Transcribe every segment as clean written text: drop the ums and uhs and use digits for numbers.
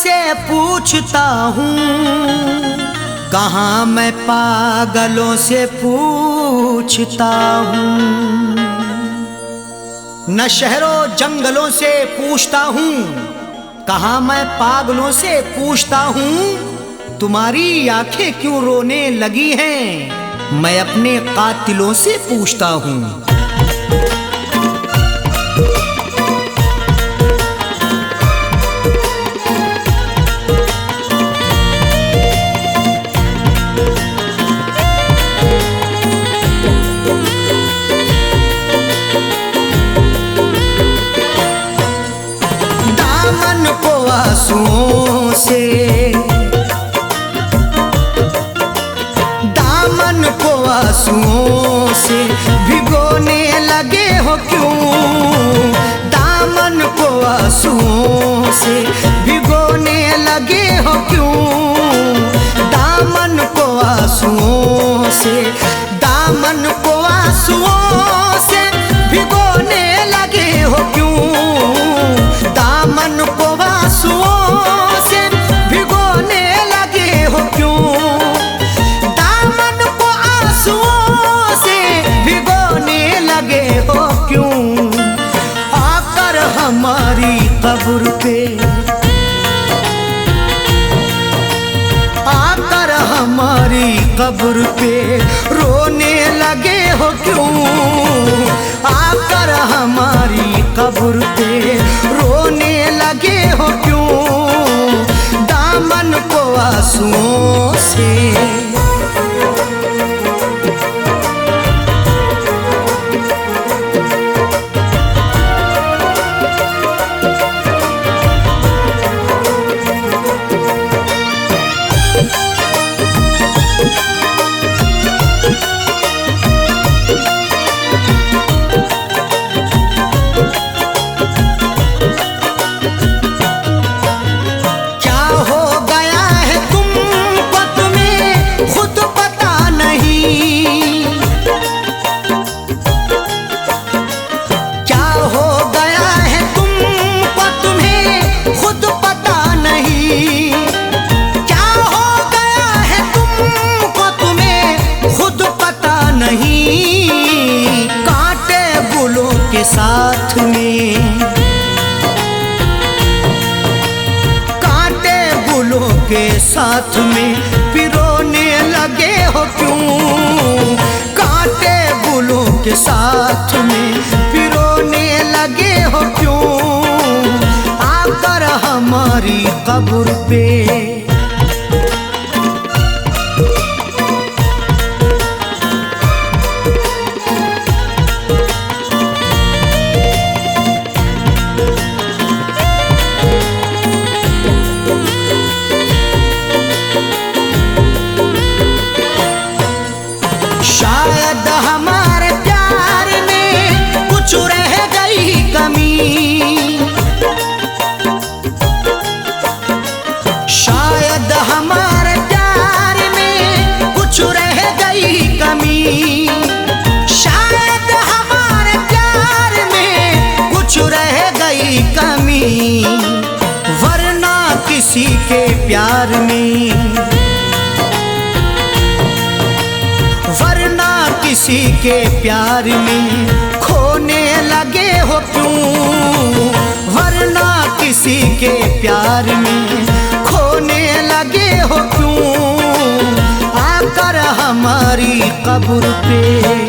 से पूछता हूँ, कहाँ मैं पागलों से पूछता हूँ। न शहरों जंगलों से पूछता हूँ, कहाँ मैं पागलों से पूछता हूँ। तुम्हारी आंखें क्यों रोने लगी हैं, मैं अपने कातिलों से पूछता हूँ। दामन को आंसुओं से, दामन को आंसुओं से भिगोने लगे हो क्यों। दामन को आंसुओं से भिगोने लगे हो क्यों। दामन को आंसुओं से, दामन को आंसुओं से भिगोने लगे हो क्यों। दामन को आंसुओं से भिगोने लगे हो क्यों। दामन को आंसुओं से भिगोने लगे हो क्यों। आकर हमारी कब्र पे, आकर हमारी कब्र पे रोने लगे हो क्यों। आकर हमारी कब्र पे रोने लगे हो क्यों। दामन को आंसुओं से। साथ में कांटे गुलों के साथ में पिरोने लगे हो क्यों। कांटे गुलों के साथ में पिरोने लगे हो क्यों। आकर हमारी कब्र पे, शायद हमारे प्यार में कुछ रह गई कमी। शायद हमारे प्यार में कुछ रह गई कमी। शायद हमारे प्यार में कुछ रह गई कमी। वरना किसी के प्यार में, वरना किसी के प्यार में खोने लगे हो क्यों। वरना किसी के प्यार में खोने लगे हो क्यों। आकर हमारी कब्र पे,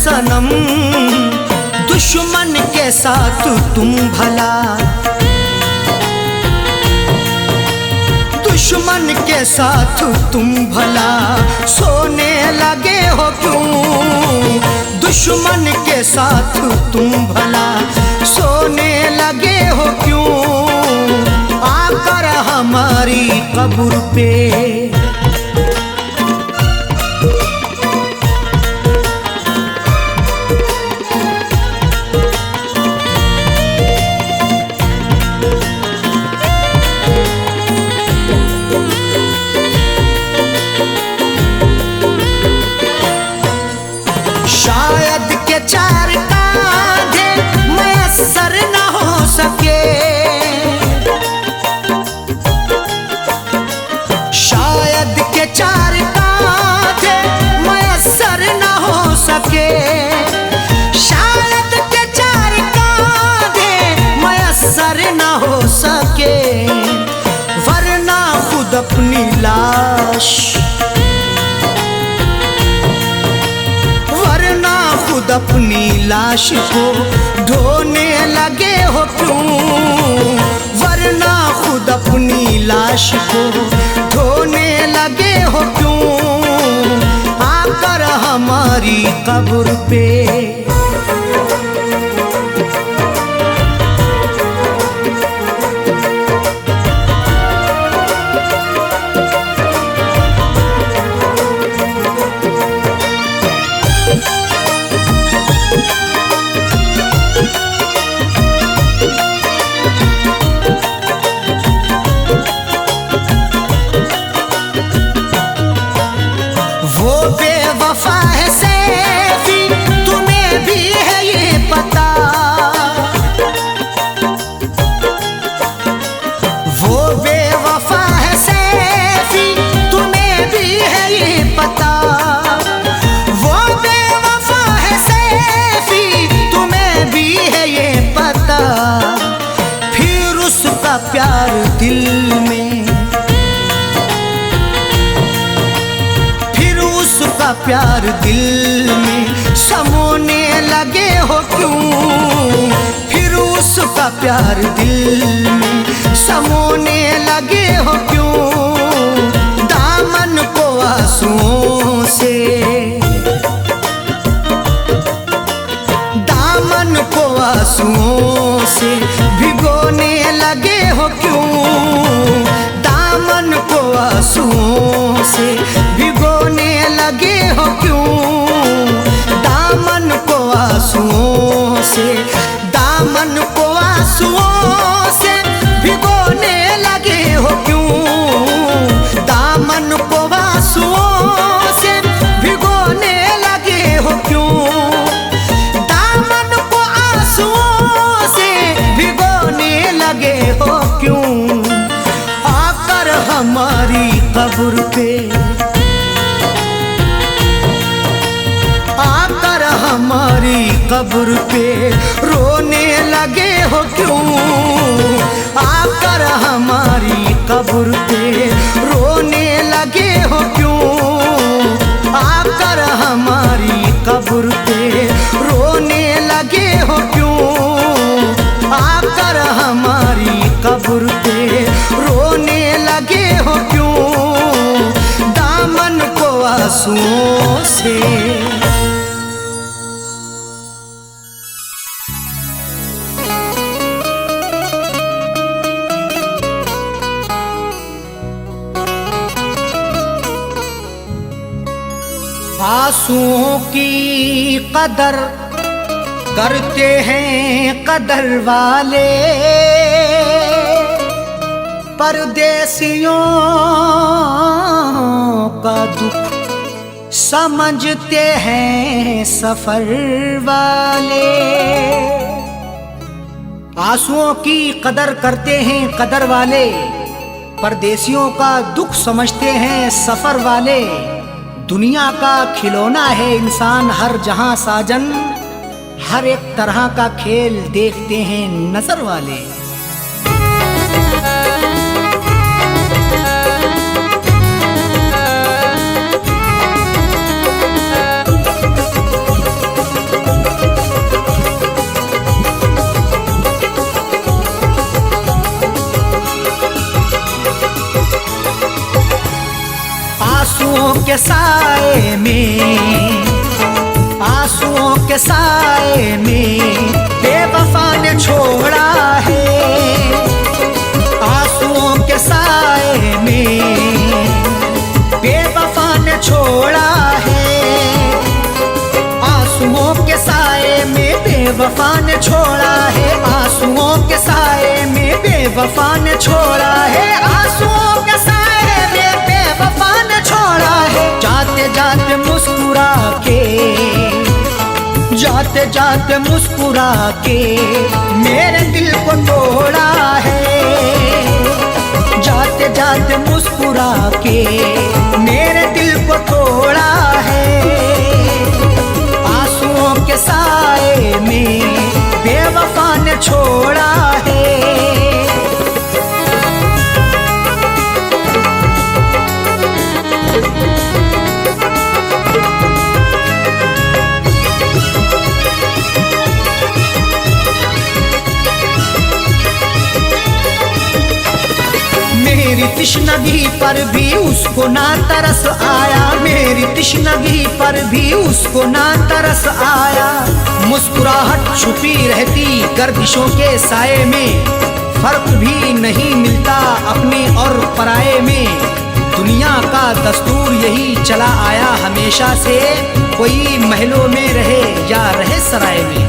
सनम। दुश्मन के साथ तुम भला, दुश्मन के साथ तुम भला सोने लगे हो क्यों? दुश्मन के साथ तुम भला सोने लगे हो क्यों? आकर हमारी कब्र पे शायद के चार कांधे मयस्सर न हो सके, शायद के चार कांधे मयस्सर न हो सके, शायद के चार कांधे मयस्सर न हो सके, वरना खुद अपनी लाश खुद अपनी लाश को ढोने लगे हो क्यों? वरना खुद अपनी लाश को ढोने लगे हो क्यों? आकर हमारी कब्र पे बेवफा है सैफी, तुम्हें भी है ये पता, वो बेवफा है सैफी, तुम्हें भी है ये पता, वो बेवफा है सैफी, तुम्हें भी है ये पता, फिर उसका प्यार दिल में उसका प्यार दिल में समोने लगे हो क्यों? फिर उसका प्यार दिल में समोने लगे हो क्यों? दामन को आंसुओं से, दामन को आंसुओं से भिगोने लगे हो क्यों? दामन को आंसुओं से भिगोने लगे हो क्यों? दामन को आंसुओं से, दामन को आंसुओं से भिगोने लगे हो क्यों? दामन को आंसुओं से भिगोने लगे हो क्यों? दामन को आंसुओं से भिगोने लगे हो क्यों? आकर हमारी कब्र पे, आकर हमारी कब्र पे रोने लगे हो क्यों? आकर हमारी कब्र पे रोने लगे हो क्यों? आकर हमारी कब्र पे रोने लगे हो क्यों? आकर हमारी कब्र पे रोने लगे हो क्यों? दामन को आंसुओं से आंसुओं की कदर करते हैं कदर वाले, परदेसियों का दुख समझते हैं सफर वाले। आंसुओं की कदर करते हैं कदर वाले, परदेसियों का दुख समझते हैं सफर वाले। दुनिया का खिलौना है इंसान हर जहां साजन, हर एक तरह का खेल देखते हैं नजर वाले। आंसुओं के साए में, आंसुओं के साए में बेवफा ने छोड़ा है। आंसुओं के साए में बेवफा ने छोड़ा है। आंसुओं के साए में बेवफा ने छोड़ा है। आंसुओं के साए में बेवफा ने छोड़ा है। आंसुओं के साए में बेवफा ने छोड़ा है। जाते जाते मुस्कुरा के, जाते जाते मुस्कुरा के मेरे दिल को तोड़ा है। जाते जाते मुस्कुरा के मेरे दिल को तोड़ा है। आंसुओं के साए में बेवफा ने छोड़ा है। मेरी तिश्नगी पर भी उसको ना तरस आया। मेरी तिश्नगी पर भी उसको ना तरस आया। मुस्कुराहट छुपी रहती गर्दिशों के साए में। फर्क भी नहीं मिलता अपने और पराये में। दुनिया का दस्तूर यही चला आया हमेशा से, कोई महलों में रहे या रहे सराय में।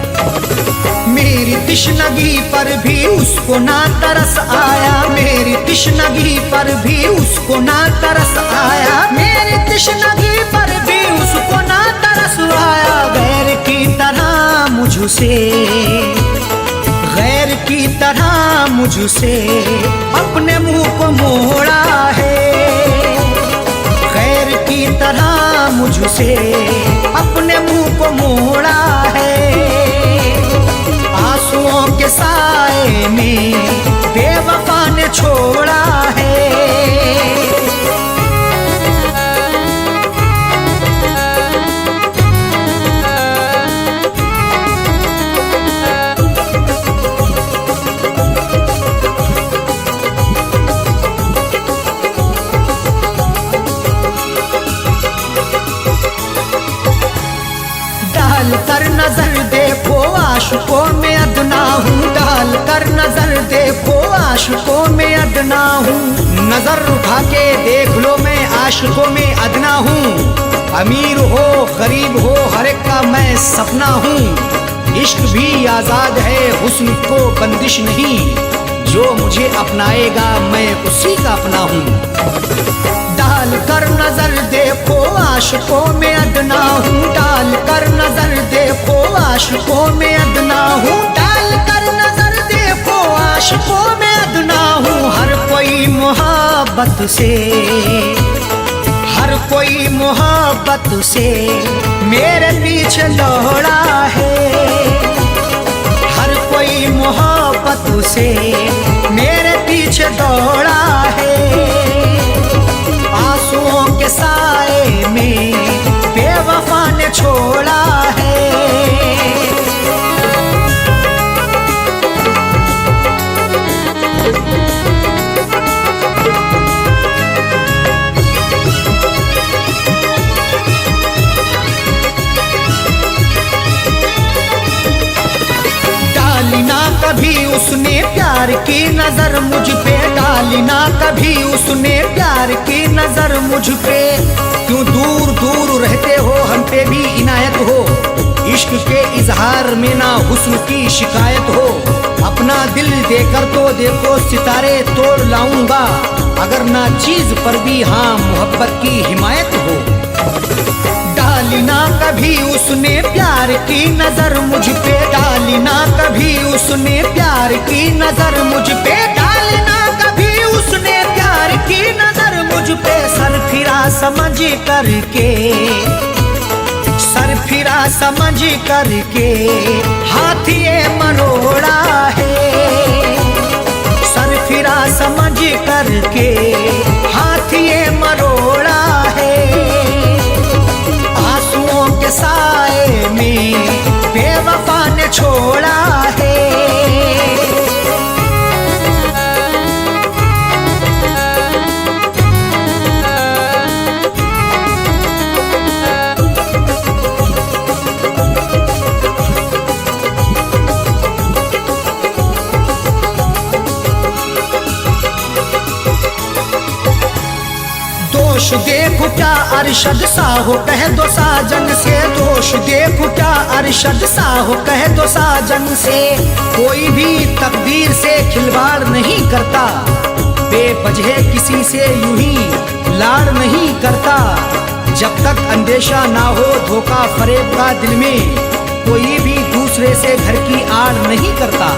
मेरी तिश्नगी पर भी उसको ना तरस आया। मेरी तिश्नगी पर भी उसको ना तरस आया। मेरी तिश्नगी पर भी उसको ना तरस आया। गैर की तरह मुझसे, गैर की तरह मुझसे अपने मुंह को मोड़ा है। गैर की तरह मुझसे अपने मुंह को मोड़ा है। आंसुओं के साए में बेवफा ने छोड़ा है। डाल कर नजर देखो आशिकों में अदना हूँ। डाल कर नजर देखो आशिकों में अदना हूँ। नजर उठा के देख लो मैं आशिकों में अदना हूँ। अमीर हो गरीब हो हर एक का मैं सपना हूँ। इश्क भी आजाद है हुस्न को बंदिश नहीं। जो मुझे अपनाएगा मैं उसी का अपना हूँ। डाल कर नजर देखो आशिकों में अदना हूँ। डाल कर नजर देखो आशिकों में अदना हूँ। डाल कर नजर देखो आशिकों में अदना हूँ। हर कोई मोहब्बत से, हर कोई मोहब्बत से मेरे पीछे दौड़ा है। हर कोई मोहब्बत से मेरे पीछे दौड़ा है। आंसुओं के साए में बेवफा ने छोड़ा है। डाली ना कभी उसने प्यार की नजर मुझ पे। डाली ना कभी उसने प्यार की नजर मुझ पे। क्यों दूर दूर रहते हो हम पे भी इनायत हो। इश्क के इजहार में ना हुस्न की शिकायत हो। अपना दिल देकर तो देखो सितारे तोड़ लाऊंगा। अगर ना चीज पर भी हाँ मोहब्बत की हिमायत हो। डाली ना कभी उसने प्यार की नजर मुझ पे। डाली ना कभी उसने प्यार की नजर मुझ पे। डाली ना कभी उसने प्यार की नजर मुझ पे। सर फिरा समझ करके, सर फिरा समझ करके हाथ ये मरोड़ा है। सर फिरा समझ करके हाथ ये मरोड़ा है। आंसुओं के साए में बेवफा ने छोड़ा है। दोष देखो क्या अरशद सा हो कह दो साजन से, दोष देखो क्या अरशद सा हो कह दो साजन से। कोई भी तकदीर से खिलवाड़ नहीं करता, बेवजह किसी से यूं ही लाड़ नहीं करता। जब तक अंदेशा ना हो धोखा फरेब का दिल में, कोई भी दूसरे से घर की आड़ नहीं करता।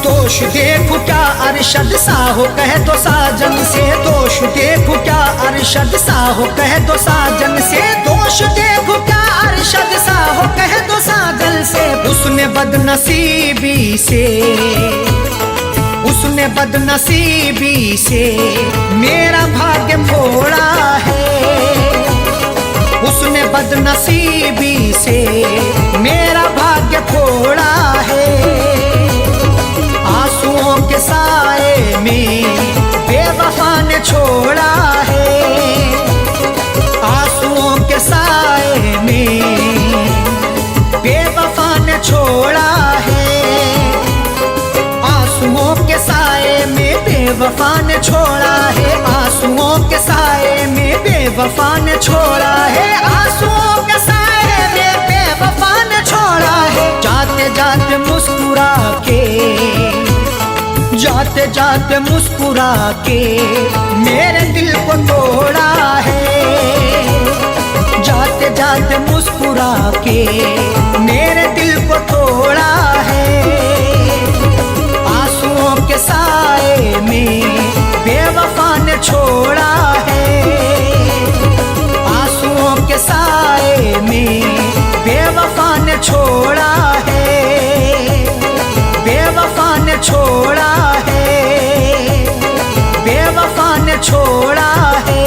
दोष देखो क्या अरशद सा हो कह दो साजन से, दोष देखो क्या अरशद सा हो कह दो साजन से, दोष देखो क्या अरशद सा हो कह दो साजन से। उसने बदनसीबी से, उसने बदनसीबी से मेरा भाग्य फोड़ा है, उसने बदनसीबी से मेरा भाग्य फोड़ा है। आंसुओं के साए में बेवफा ने छोड़ा है, आंसुओं के साए में बेवफा ने छोड़ा है, आंसुओं के साए में बेवफा ने छोड़ा है, आंसुओं के साए में बेवफा ने छोड़ा है, आंसुओं के साए में बेवफा ने छोड़ा है। जाते जाते मुस्कुरा के, जाते जाते मुस्कुरा के मेरे दिल को तोड़ा है, जाते जाते मुस्कुरा के मेरे दिल को तोड़ा है। आंसुओं के साए में बेवफा ने छोड़ा है, आंसुओं के साए में बेवफा ने छोड़ा है, बेवफा ने छोड़ा है, बेवफा ने छोड़ा है।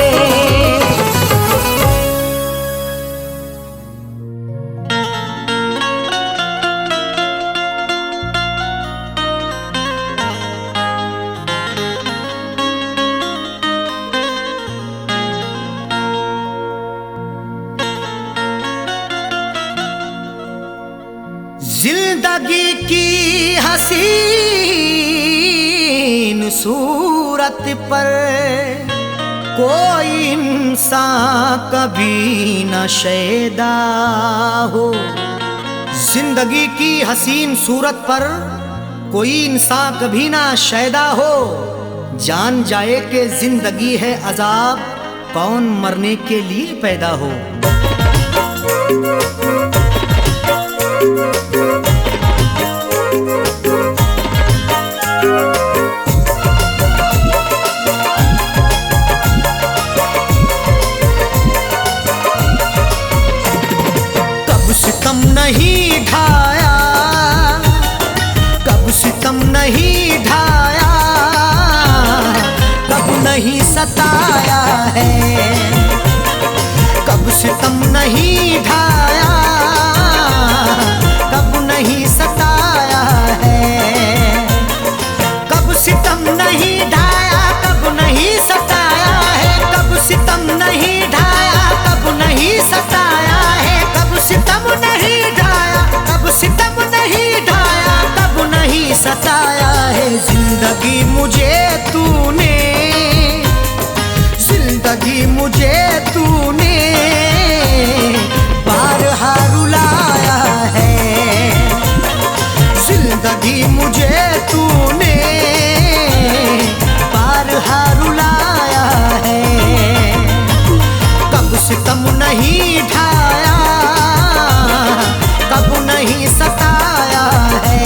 जिंदगी की हसीन सूरत पर कोई इंसान कभी न शैदा हो, जिंदगी की हसीन सूरत पर कोई इंसान कभी ना शैदा हो। जान जाए कि जिंदगी है अजाब, कौन मरने के लिए पैदा हो। कब सितम नहीं ढाया, कब सितम नहीं ढाया, कब नहीं सताया है, कब सितम नहीं ढाया, कब नहीं सताया है, कब सितम नहीं ढाया, कब नहीं सताया है, कब सितम नहीं ढाया, कब नहीं सताया है, कब सितम नहीं ढाया, कब सितम नहीं ढाया, कब नहीं सताया है। जिंदगी मुझे तूने, जिंदगी मुझे तूने बारहा रुलाया है, जिंदगी मुझे तूने बारहा रुलाया है। कब सितम नहीं ढाया, कब नहीं सताया है।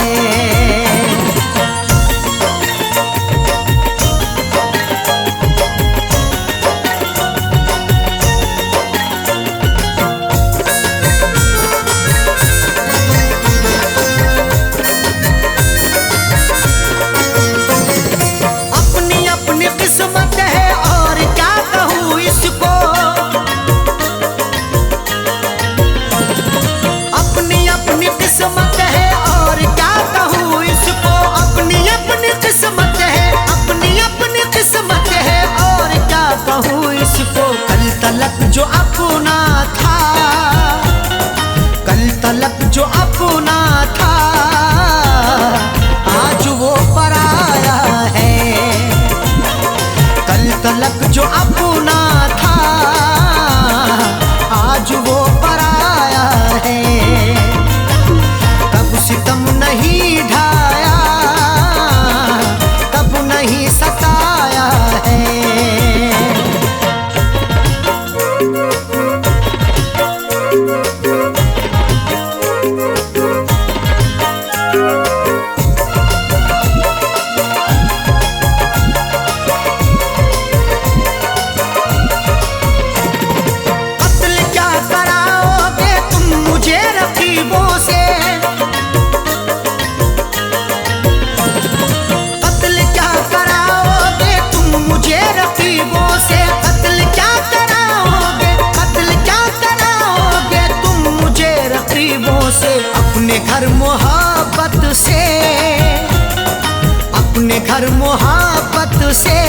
से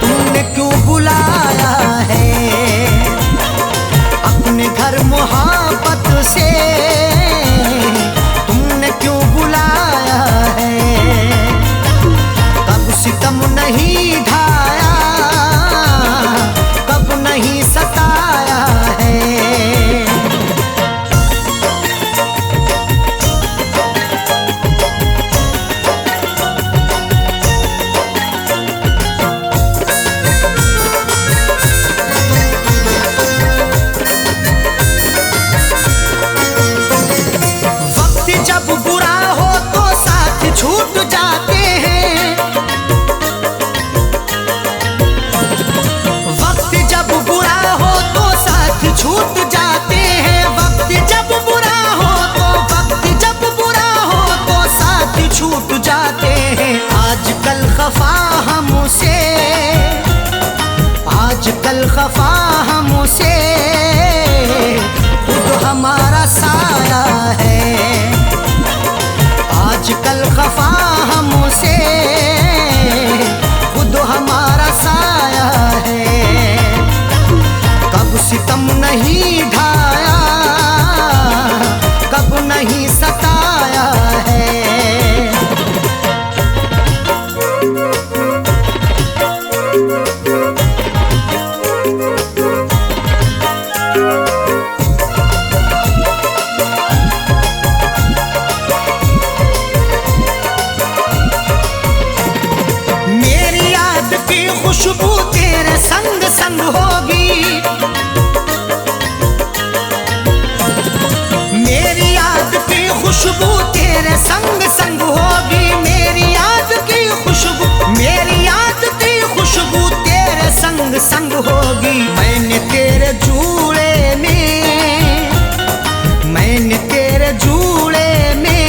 तुमने क्यों बुलाया है, अपने घर मोहब्बत से तुमने क्यों बुलाया है। कब सितम नहीं ढाया, कब नहीं सताया है। छूट जाते हैं, वक्त जब बुरा हो तो साथ छूट जाते हैं। वक्त जब बुरा हो तो, वक्त जब बुरा हो तो साथ छूट जाते हैं। आजकल खफा हमसे, आजकल खफा हमसे खुद हमारा साया है। आजकल खफा हमसे खुद हमारा साया है। कब सितम नहीं ढाया, कब नहीं सताया है। खुशबू तेरे संग संग होगी, मेरी याद की खुशबू तेरे संग संग होगी। मेरी याद की खुशबू, मेरी याद की खुशबू तेरे संग संग होगी। मैंने तेरे जूड़े में, मैंने तेरे जूड़े में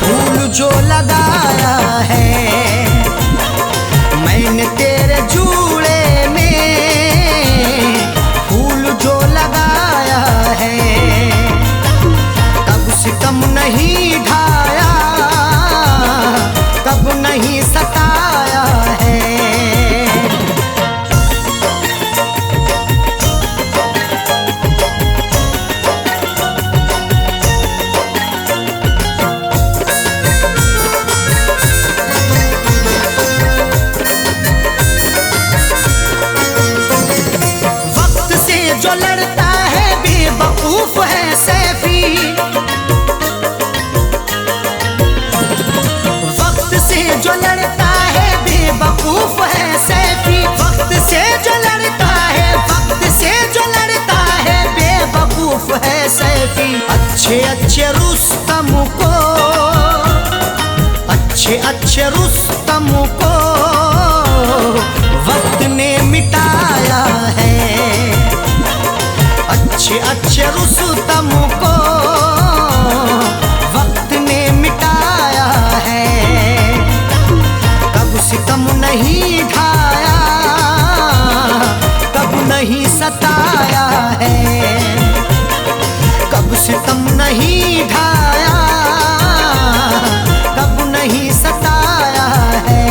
फूल जो लगाया है। मैंने तेरे जूड़े में फूल जो लगाया है। कब सितम नहीं ढाया, कब नहीं सताया है। जो लड़ता है बेवकूफ है सैफी, वक्त से जो लड़ता है बेवकूफ है सैफी। वक्त से जो लड़ता है, वक्त से जो लड़ता है बेवकूफ है सैफी। अच्छे अच्छे रुस्तम को, अच्छे अच्छे रुस्तम को वक्त ने मिटाया है। अच्छे अच्छे रुस्तम को वक्त ने मिटाया है। कब सितम नहीं ढाया, कब नहीं सताया है। कब सितम नहीं ढाया, कब नहीं सताया है।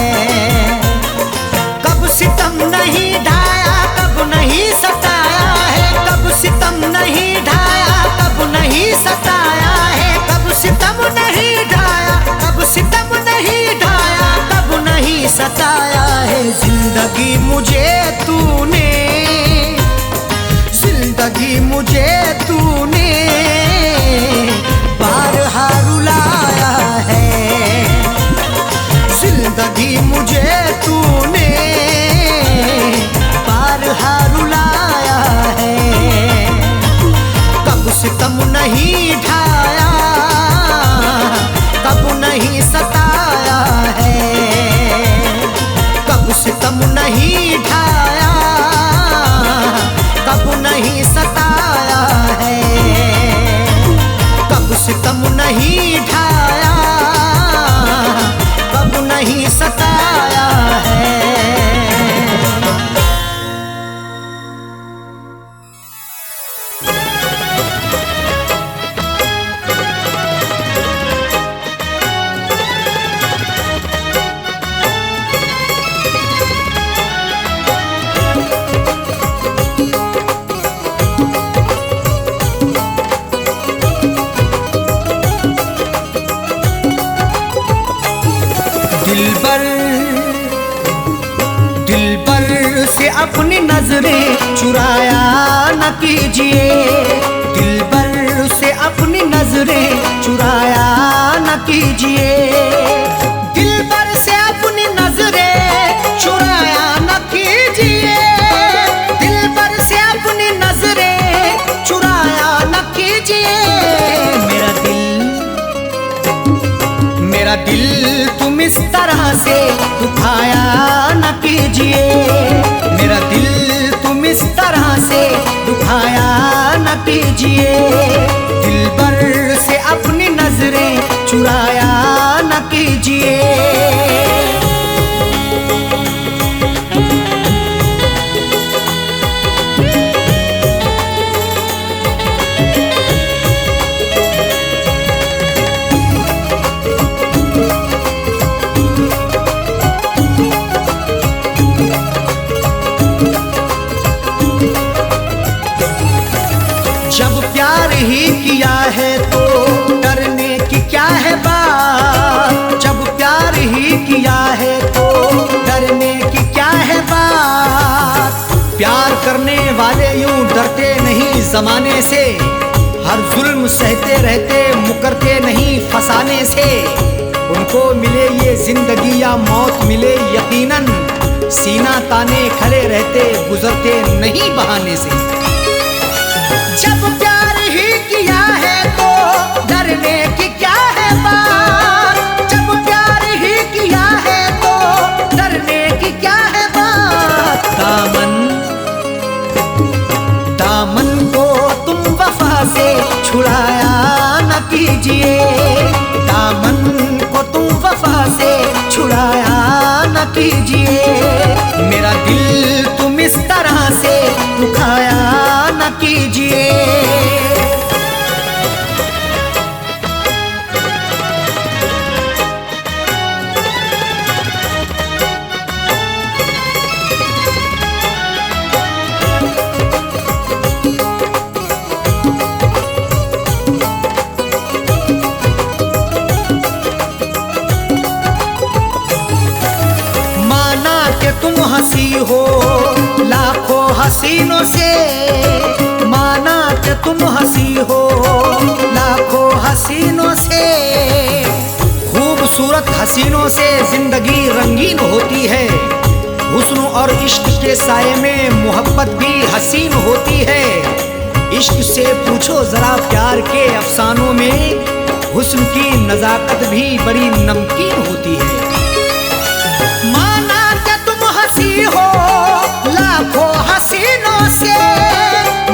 कब सितम नहीं ढाया, कब नहीं सताया है। कब सितम नहीं ढाया, कब नहीं सताया है। कब सितम नहीं ढाया, कब सितम नहीं ढाया, कब नहीं सताया है। जिंदगी मुझे तूने, जिंदगी मुझे तूने बारहा रुलाया है। जिंदगी मुझे तूने बारहा रुलाया है। कब सितम नहीं ढाया, कब नहीं सताया है। कब सितम नहीं ढाया, कब नहीं सताया है। कब सितम नहीं ढाया, कब नहीं सताया है। दिलबर दिलबर से अपनी नजरें चुराया न कीजिए, दिलबर से अपनी नजरें चुराया न कीजिए, दिलबर से अपनी नजरें चुराया न कीजिए, दिलबर से अपनी नजरें चुराया न कीजिए। मेरा दिल तुम इस तरह से दुखाया न कीजिए, मेरा दिल तुम इस तरह से दुखाया न कीजिए, दिलबर से अपनी नजरें चुराया न कीजिए। जब प्यार ही किया है तो डरने की क्या है बात, जब प्यार ही किया है तो डरने की क्या है बात, प्यार करने वाले यूं डरते नहीं जमाने से, हर जुल्म सहते रहते मुकरते नहीं फसाने से, उनको मिले ये जिंदगी या मौत मिले यकीनन, सीना ताने खड़े रहते गुजरते नहीं बहाने से। जब प्यार ही किया है तो डरने की क्या है बात, जब प्यार ही किया है तो डरने की क्या है बात, दामन को तुम वफा से छुड़ाया न कीजिए, दामन को तुम वफा से छुड़ाया न कीजिए, मेरा दिल तुम इस तरह से दुखाया न कीजिए। माना कि तुम हंसी हो लाखों हसीनों से, माना कि तुम हंसी हो लाखों हसीनों से, खूबसूरत हसीनों से जिंदगी रंगीन होती है, हुस्न और इश्क के साये में मोहब्बत भी हसीन होती है, इश्क से पूछो जरा प्यार के अफसानों में, हुस्न की नजाकत भी बड़ी नमकीन होती है। माना कि तुम हंसी हो लाखों हसीनों से,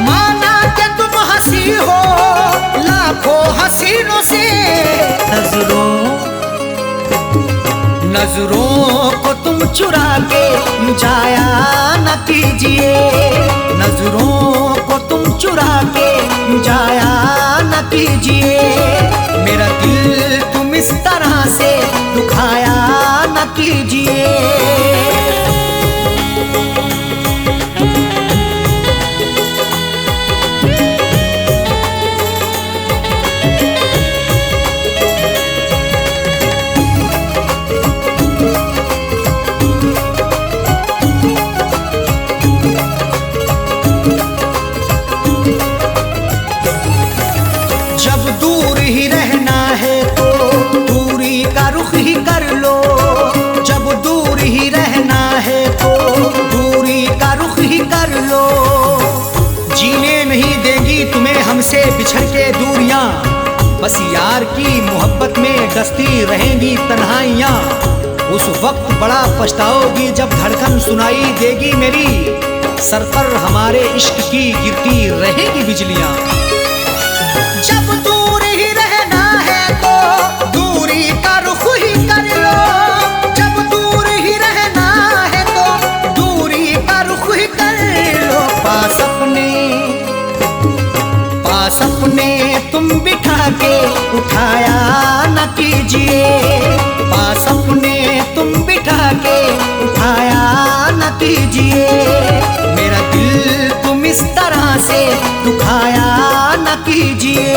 माना कि तुम हंसी हो लाखों हसीनों से, नजरों को तुम चुरा के जाया न कीजिए, नजरों को तुम चुरा के जाया न कीजिए, मेरा दिल तुम इस तरह से दुखाया न कीजिए। जब दूर ही रहना है तो दूरी का रुख ही कर लो, जब दूर ही रहना है तो दूरी का रुख ही कर लो, जीने नहीं देगी तुम्हें हमसे बिछड़ के दूरियां, बस यार की मोहब्बत में डसती रहेंगी तन्हाइयां, उस वक्त बड़ा पछताओगी जब धड़कन सुनाई देगी मेरी, सर पर हमारे इश्क की गिरती रहेगी बिजलियां। जब दूर ही रहना है तो दूरी का रुख ही कर लो, जब दूर ही रहना है तो दूरी का रुख ही कर लो, पास अपने तुम बिठा के उठाया न कीजिए, पास अपने तुम बिठा के उठाया न कीजिए, मेरा दिल तुम इस तरह से दुखाया न कीजिए।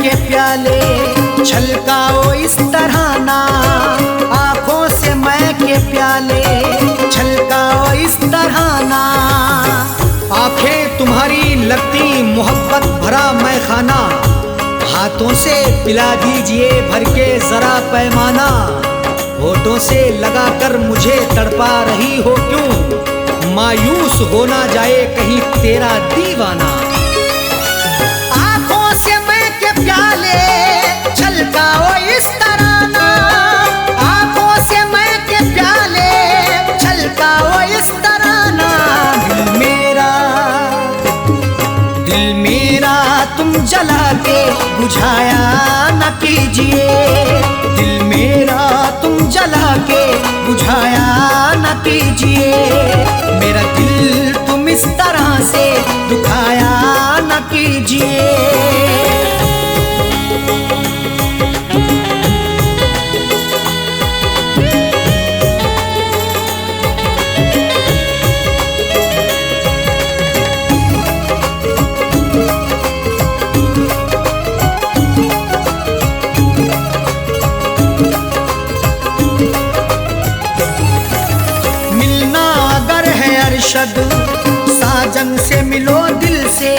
के प्याले छलकाओ इस तरह ना, आंखों से मैं के प्याले छलकाओ इस तरह ना। आंखें तुम्हारी लगती मोहब्बत भरा मैं खाना, हाथों से पिला दीजिए भर के जरा पैमाना। होठों से लगाकर मुझे तड़पा रही हो क्यों, मायूस हो ना जाए कहीं तेरा दीवाना। आंखों से मैं के प्याले छलकाओ इस तरह ना, आंखों से मैं के प्याले छलकाओ इस तरह ना। दिल मेरा तुम जला के बुझाया न कीजिए, दिल मेरा तुम जला के बुझाया न कीजिए। मेरा दिल तुम इस तरह से दुखाया न कीजिए। अरशद साजन से मिलो दिल से,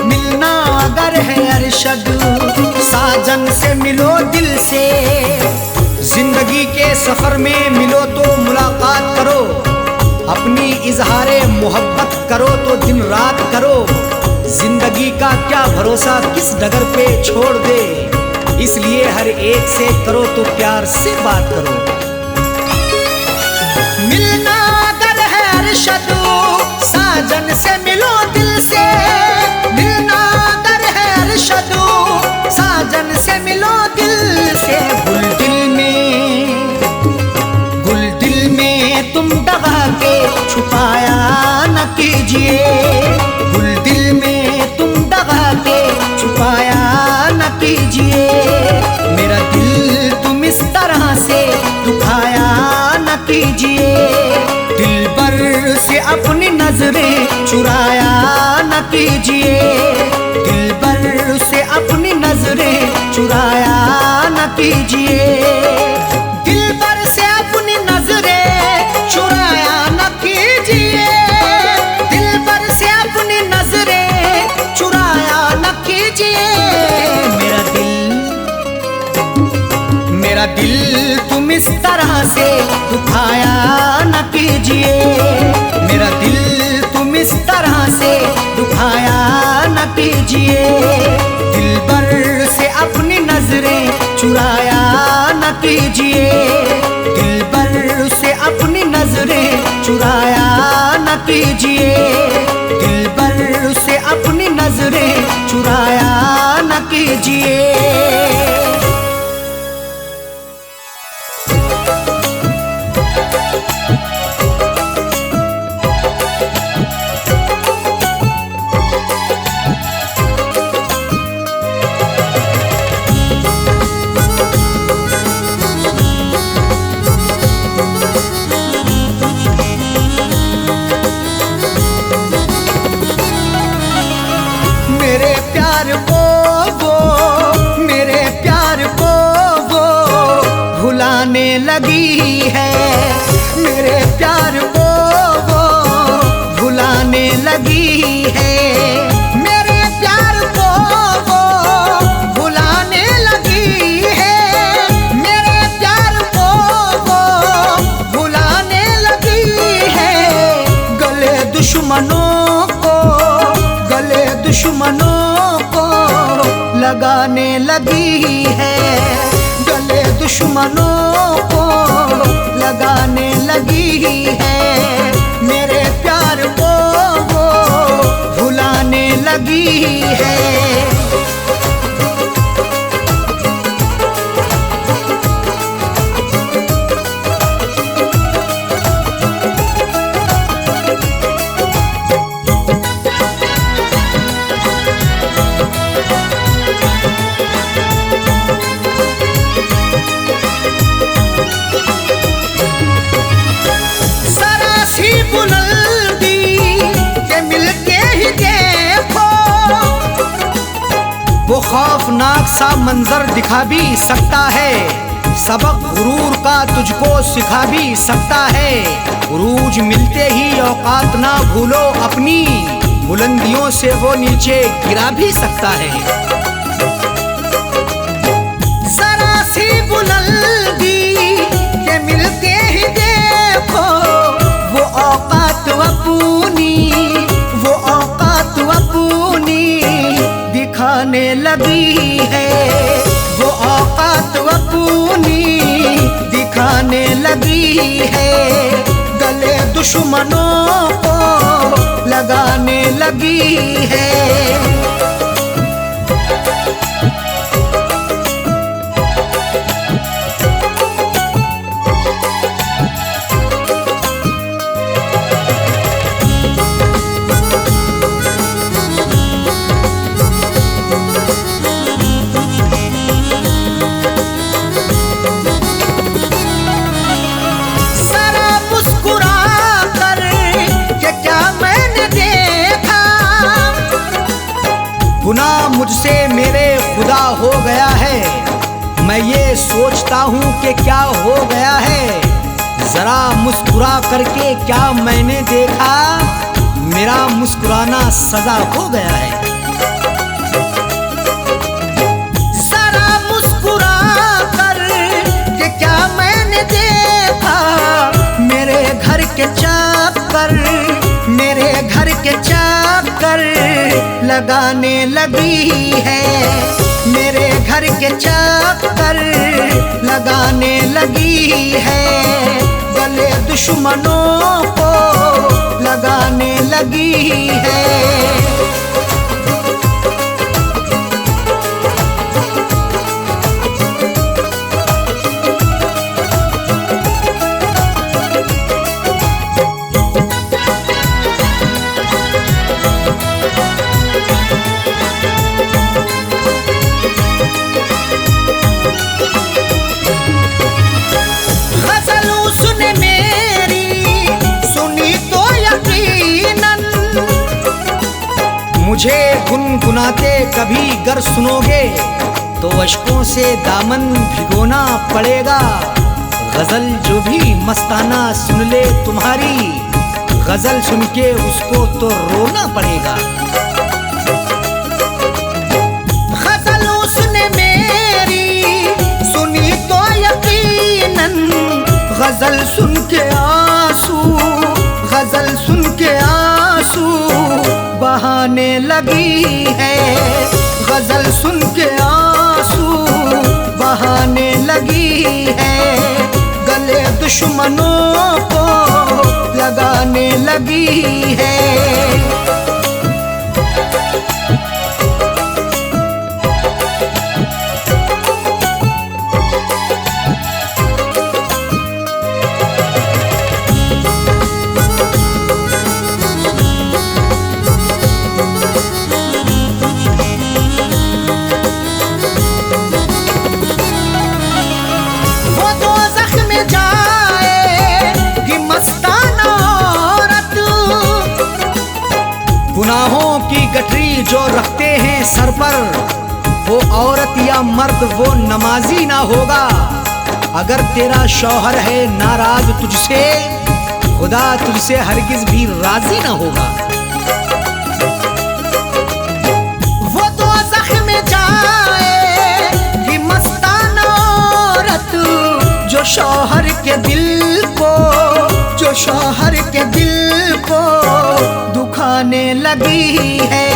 मिलना अगर है अरशद साजन से मिलो दिल से। जिंदगी के सफर में मिलो तो मुलाकात करो, अपनी इजहारे मोहब्बत करो तो दिन रात करो। जिंदगी का क्या भरोसा किस डगर पे छोड़ दे, इसलिए हर एक से करो तो प्यार से बात करो। मिलना अरशद साजन से मिलो दिल से, मिलना अगर है अरशद साजन से मिलो दिल से। गुल दिल में तुम दबा के छुपाया न कीजिए, गुल दिल में तुम दबा के छुपाया न कीजिए। मेरा दिल तुम इस तरह से दुखाया न कीजिए। दिल भर से अपनी नजरें चुराया न कीजिए, दिल भर से अपनी नजरें चुराया न कीजिए। दिल भर से अपनी नजरें चुराया न कीजिए, दिल भर से अपनी नजरें चुराया न कीजिए। मेरा दिल तुम इस तरह से दुखाया न कीजिए, मेरा दिल तुम इस तरह से दुखाया न कीजिए। दिल भर से अपनी नजरें चुराया न कीजिए, दिल भर से अपनी नजरें चुराया न कीजिए। दिल भर से अपनी नजरें चुराया न कीजिए। लगी है मेरे प्यार को वो भुलाने लगी है, मेरे प्यार को वो भुलाने लगी है, मेरे प्यार को वो भुलाने लगी है। गले दुश्मनों को लगाने लगी है, गले दुश्मनों को लगाने लगी है। मेरे प्यार को वो भुलाने लगी है। मंजर दिखा भी सकता है, सबक गुरूर का तुझको सिखा भी सकता है। उरूज मिलते ही औकात ना भूलो अपनी, बुलंदियों से वो नीचे गिरा भी सकता है। जरा सी बुलंदी के मिलते ही देखो वो औकात अपनी, वो औकात अपनी दिखाने लगी है, वो औकात अपनी दिखाने लगी है। गले दुश्मनों को लगाने लगी है। गुनाह मुझसे मेरे खुदा हो गया है, मैं ये सोचता हूँ कि क्या हो गया है। जरा मुस्कुरा करके क्या मैंने देखा, मेरा मुस्कुराना सजा हो गया है। जरा मुस्कुरा कर के क्या मैंने देखा, मेरे घर के चक्कर, मेरे घर के चक्कर लगाने लगी है, मेरे घर के चक्कर लगाने लगी है। गले दुश्मनों को लगाने लगी है। मुझे गुनगुनाते कभी गर सुनोगे तो अश्कों से दामन भिगोना पड़ेगा। गजल जो भी मस्ताना सुन ले तुम्हारी, गजल सुन के उसको तो रोना पड़ेगा। गजल उसने मेरी सुनी तो यकीनन, गजल सुन के आंसू, गजल सुन के आंसू बहाने लगी है। गजल सुन के आंसू बहाने लगी है। गले दुश्मनों को लगाने लगी है। गुनाहों की गठरी जो रखते हैं सर पर, वो औरत या मर्द वो नमाजी ना होगा। अगर तेरा शौहर है नाराज तुझसे, खुदा तुझसे हरगिज भी राजी ना होगा। वो तो ज़ख्म जाए कि मस्ताना औरत, जो शौहर के दिल को, जो शौहर के दिल को दुखाने लगी है,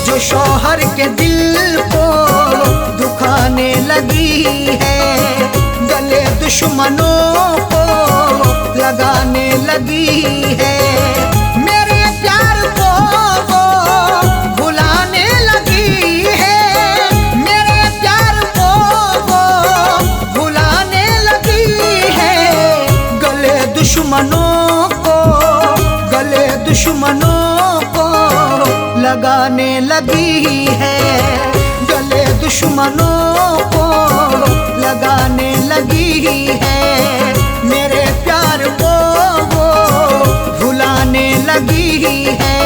जो शौहर के दिल को दुखाने लगी है। गले दुश्मनों को लगाने लगी है। मेरे प्यार को वो भुलाने लगी है, मेरे प्यार को वो भुलाने लगी है। गले दुश्मनों को, गले दुश्मनों को लगाने लगी है। गले दुश्मनों को लगाने लगी है। मेरे प्यार को वो भुलाने लगी है,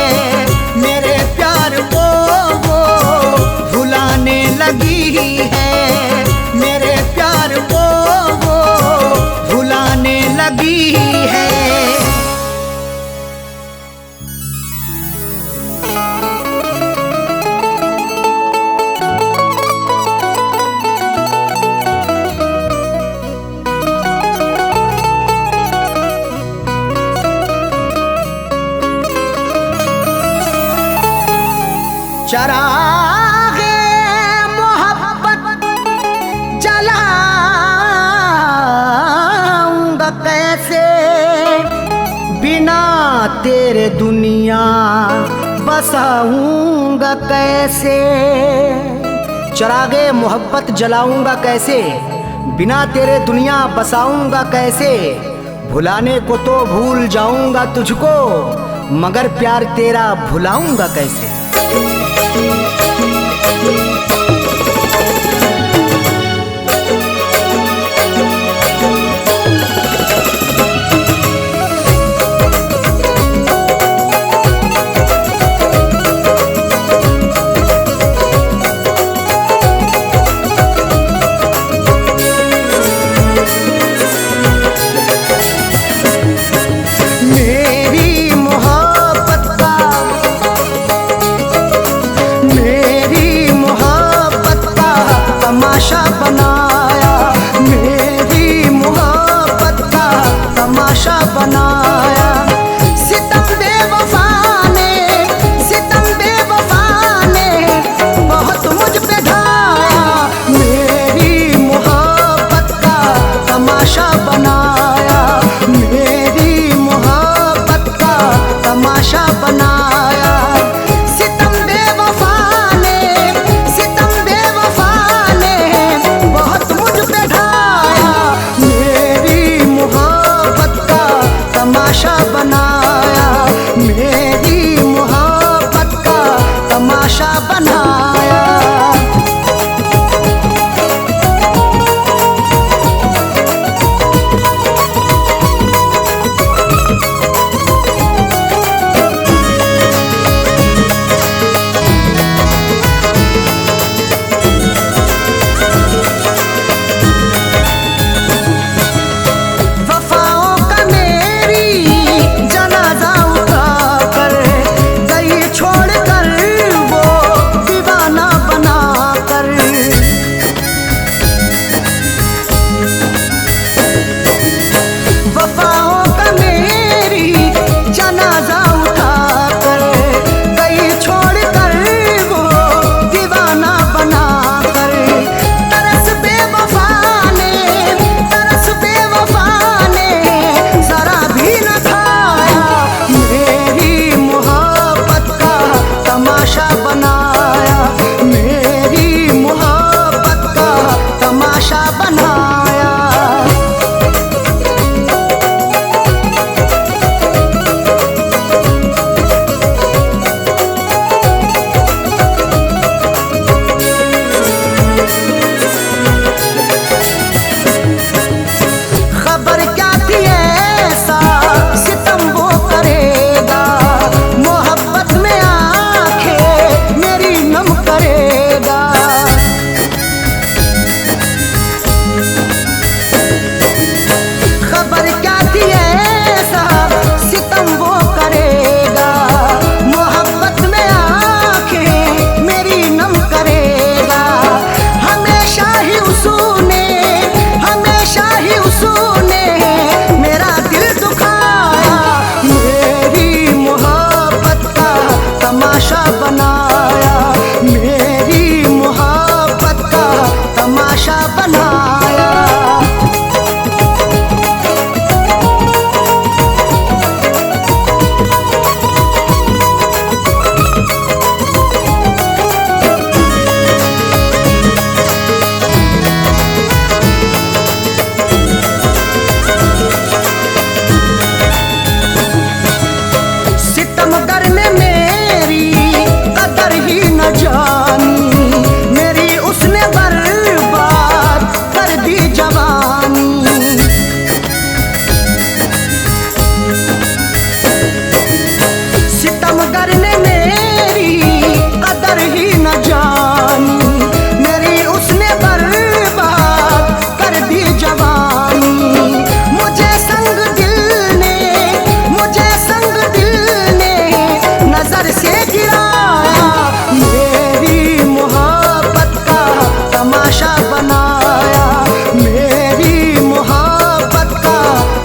मेरे प्यार को वो भुलाने लगी है। चरागे मोहब्बत जलाऊंगा कैसे, बिना तेरे दुनिया बसाऊंगा कैसे। चरागे मोहब्बत जलाऊंगा कैसे, बिना तेरे दुनिया बसाऊंगा कैसे। भुलाने को तो भूल जाऊंगा तुझको, मगर प्यार तेरा भुलाऊंगा कैसे। तमाशा बनाया, मेरी मोहब्बत का तमाशा बनाया। सितम बेवफा ने, सितम बेवफा ने बहुत मुझ पे ढाया। मेरी मोहब्बत का तमाशा बनाया, मेरी मोहब्बत का तमाशा बनाया। सितम बेवफा ने, सितम बेवफा बहुत मुझ पे ढाया। मेरी मोहब्बत का तमाशा बनाया, मेरी मोहब्बत का तमाशा बनाया।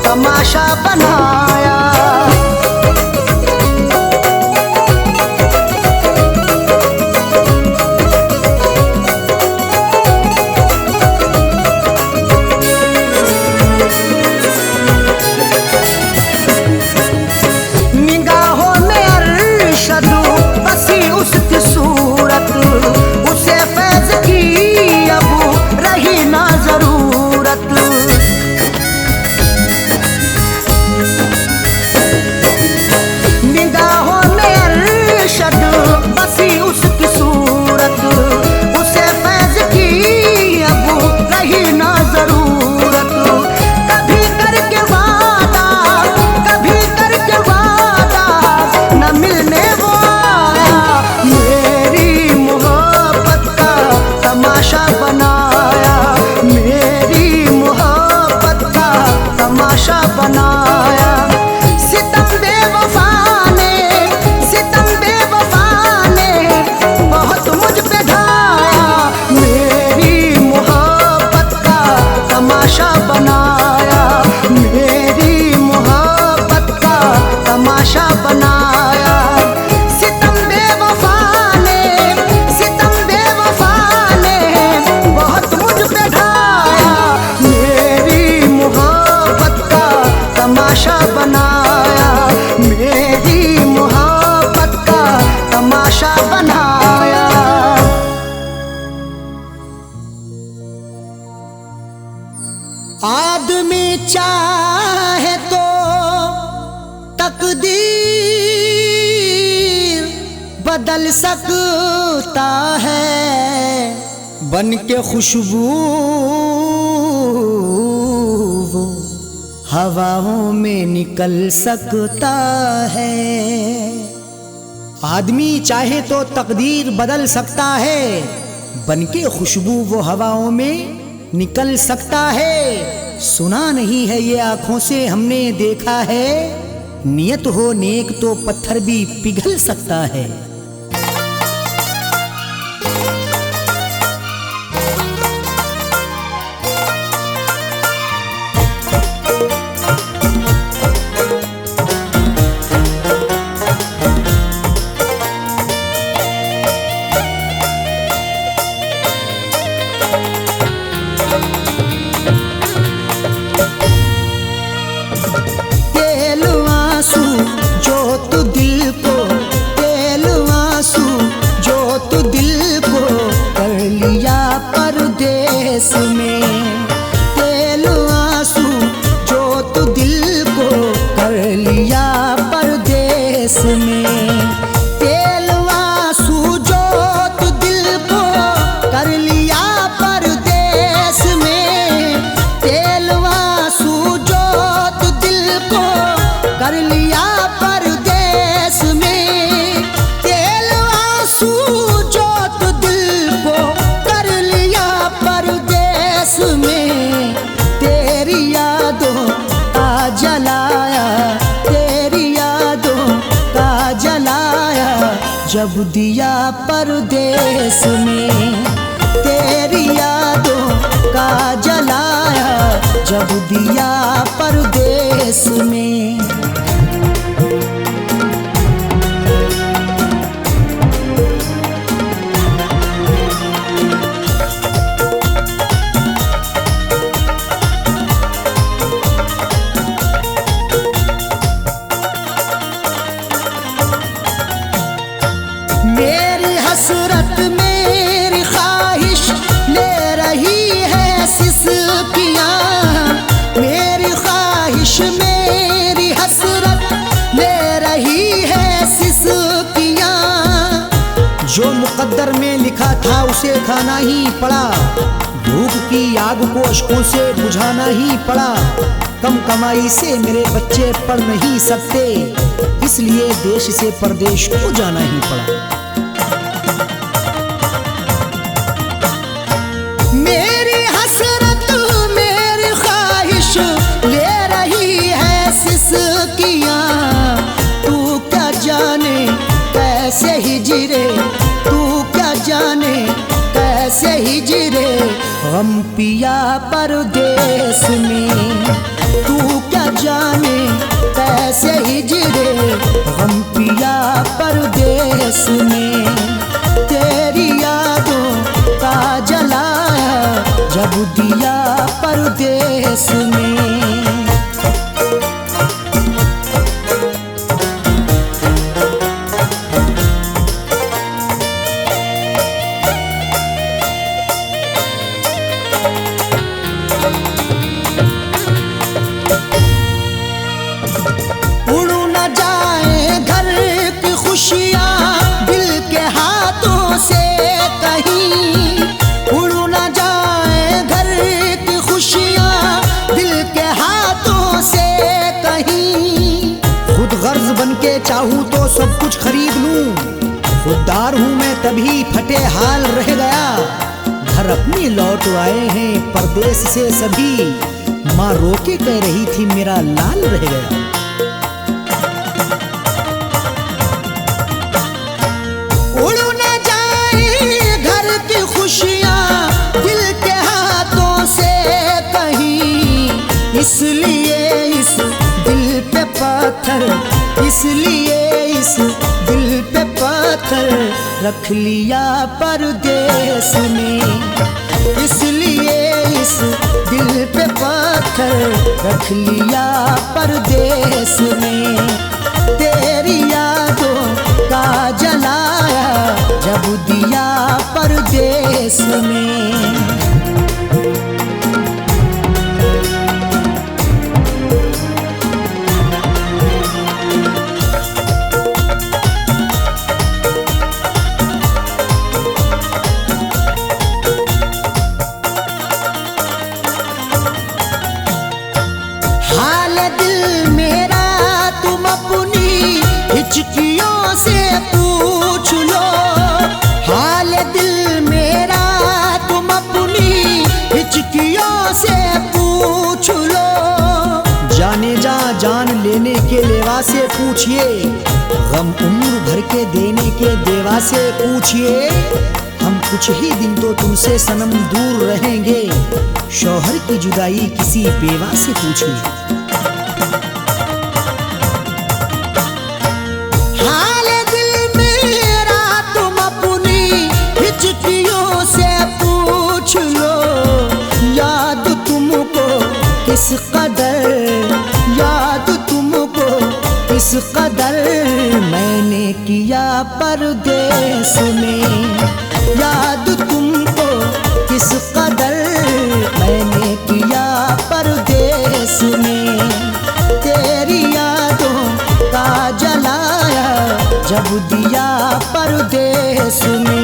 तमाशा बनाया। बनाया। आदमी चाहे तो तकदीर बदल सकता है, बन के खुशबू वो हवाओं में निकल सकता है। आदमी चाहे तो तकदीर बदल सकता है, बन के खुशबू वो हवाओं में निकल सकता है। सुना नहीं है ये आंखों से हमने देखा है, नियत हो नेक तो पत्थर भी पिघल सकता है। जब दिया परदेस में तेरी यादों का जलाया, जब दिया परदेस में। मेरी हसरत मेरी ख्वाहिश ले रही है सिसकियाँ, मेरी ख्वाहिश मेरी हसरत ले रही है सिसकियाँ। जो मुकद्दर में लिखा था उसे खाना ही पड़ा, भूख की आग को अश्कों से बुझाना ही पड़ा। कम कमाई से मेरे बच्चे पढ़ नहीं सकते, इसलिए देश से परदेश को जाना ही पड़ा। मेरी हसरत मेरी ख्वाहिश ले रही है सिसकियाँ, तू क्या जाने कैसे हिजरे, तू क्या जाने कैसे हिजरे गम पिया परदेस में। तू क्या जाने कैसे हिजरे गम पिया परदेस में। तेरी यादों का जलाया, जब दिया परदेस में। खुशियाँ दिल के हाथों से कहीं उड़ न जाए, घर की खुशियाँ दिल के हाथों से कहीं। खुद गर्ज बन के चाहूँ तो सब कुछ खरीद लूँ, खुददार हूँ मैं तभी फटे हाल रह गया। घर अपने लौट आए हैं परदेश से सभी, माँ रोके कह रही थी मेरा लाल रह गया। खुशियाँ दिल के हाथों से कहीं, इसलिए इस दिल पे पत्थर, इसलिए इस दिल पे पत्थर रख लिया परदेस में। इसलिए इस दिल पे पत्थर रख लिया परदेस में। तेरी यादों का जलाया, से पूछिए, गम उम्र भर के देने के देवा से पूछिए। हम कुछ ही दिन तो तुमसे सनम दूर रहेंगे, शौहर की जुदाई किसी बेवा से पूछिए। हाल दिल मेरा तुम अपनी हिचकियों से पूछ लो, याद तुमको किस कदर, याद तुमको किस कदर मैंने किया परदेस में, याद तुमको किस कदर मैंने किया परदेस में। तेरी यादों का जलाया जब दिया परदेस में।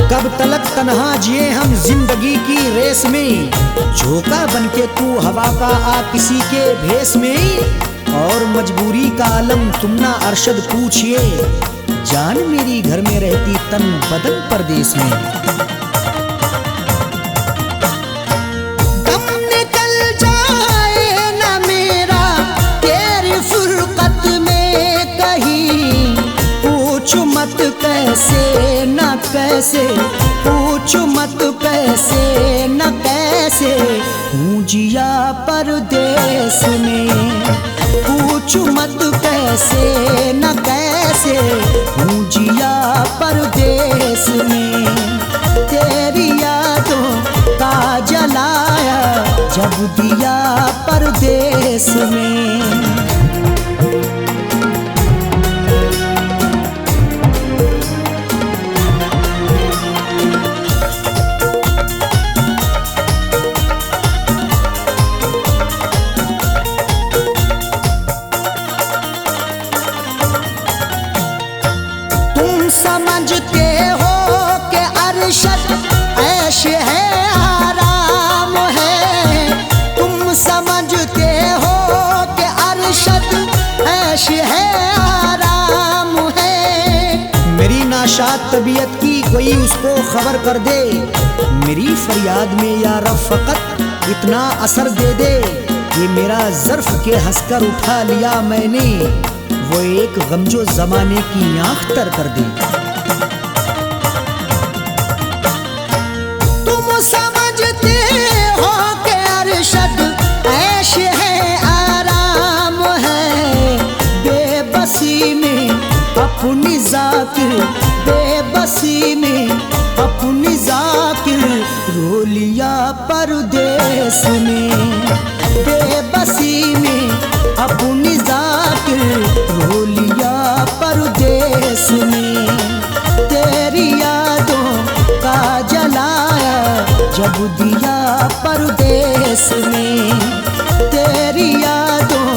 कब तलक तन्हा जिए हम जिंदगी की रेस में, झोंका बनके तू हवा का आ किसी के भेस में। और मजबूरी का आलम तुम ना अरशद पूछिए, जान मेरी घर में रहती तन बदन परदेस में। दम निकल जाए ना मेरा तेरी फुरकत में कहीं, पूछ मत कैसे न कैसे, पूछ मत कैसे न कैसे हूँ जिया परदेस में, पूछ मत कैसे न कैसे हूँ जिया परदेस में। तेरी यादों का जलाया जब दिया परदेस में। समझते हो कि अरशद ऐश है आराम है, तुम समझते हो कि अरशद ऐश है आराम है। मेरी नाशाद तबीयत की कोई उसको खबर कर दे, मेरी फरियाद में या रब फकत इतना असर दे दे। ये मेरा ज़र्फ के हंसकर उठा लिया मैंने, वो एक गम जो जमाने की आंख तर कर दे। तुम समझते हो कि अरशद ऐश है आराम है, बेबसी में अपनी जाकिर, बेबसी में अपनी जाकिर रो लिया परदेस में, बेबसी में अपनी जाकिर रो लिया परदेस में। तेरी यादों का जलाया जब दिया परदेस में, तेरी यादों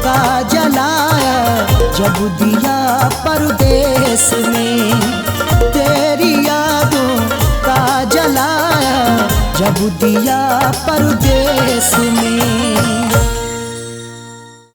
का जलाया जब दिया परदेस में, तेरी यादों का जलाया जब दिया परदेस में।